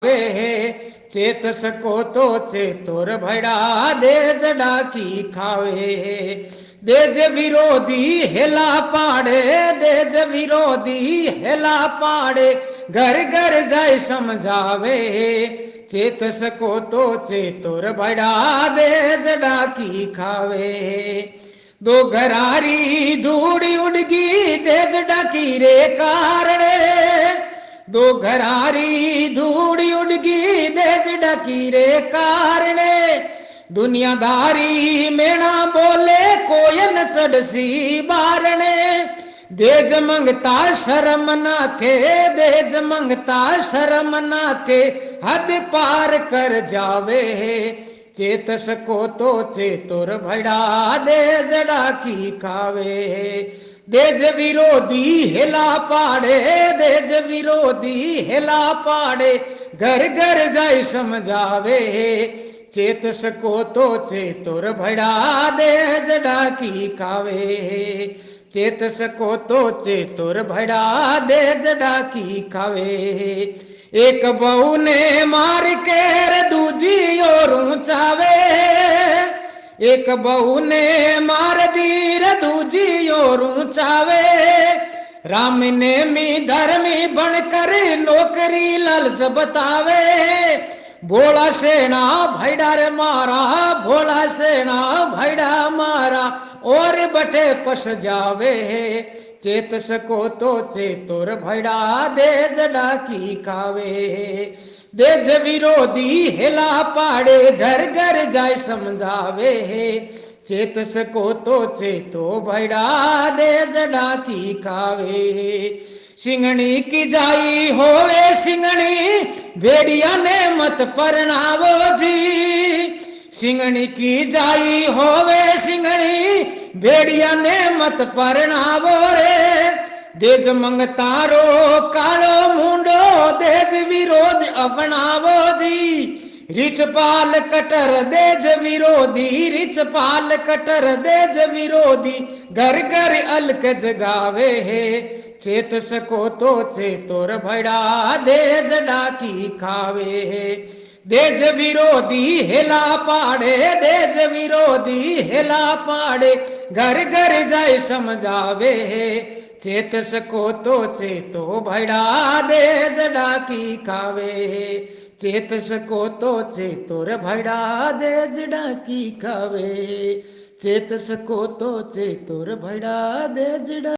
वे चेतस को तो चेतोर भड़ा देज डाकी खावे। देज विरोधी हेला पाड़े, देज विरोधी हेला पाड़े, घर घर जाय समझावे। चेतस को तो चेतोर भड़ा देज डाकी खावे। दो घरारी धूड़ी उड़गी देज डाकी रे कारणे। दो घरारी धूड़ी उड़गी देज डकी रे कारणे। दुनियादारी मेणा बोले कोयन चढ़सी बारणे। देज मंगता शर्म नाथे, देज मंगता शर्म नाथे, हद पार कर जावे। चेतस को तो चेतुर भड़ा देज डाकी खावे। देज विरोधी हिला पाड़े, देज विरोधी हिला पाड़े, घर घर जाय समझावे। चेतस को तो चेतुर भड़ा देज डाकी खावे। चेतस को तो चेतुर भड़ा देज डाकी खावे। एक बहू ने मार के दूजी और ऊंचावे। एक बहू ने मार दी दूजी और ऊंचावे। राम ने मी धर्मी बनकर नौकरी लालच बतावे। भोला सेना भैडा रे मारा, भोला सेना भैडा मारा, और बटे पस जावे। चेतस को तो चेतुर भैडा देज डाकी खावे। देज विरोधी हिला पाड़े, घर घर जाय समझावे। चेतस को तो चेतो भैडा देज डाकी खावे। सिंगणी की जाई होवे सिंगणी, भेड़िया ने मत परनावो जी। सिंगणी की जाई होवे सिंगणी, भेड़िया ने मत परनावो रे। देज मंगतारो कालो मुंडो, देज विरोध अपनावो जी। रिचपाल कटर देज विरोधी, रिचपाल कटर देज विरोधी, घर घर अलक जगावे है। चेतस को तो चेतुर भड़ा देज डाकी खावे। देज विरोधी हिला पाड़े, देज विरोधी हिला पाड़े, घर घर जाय समझावे। चेतस को तो चेतो भड़ा देज डाकी खावे। चेतस को तो चेतुर भड़ा देज डाकी खावे। चेतस को तो चेतुर भड़ा देज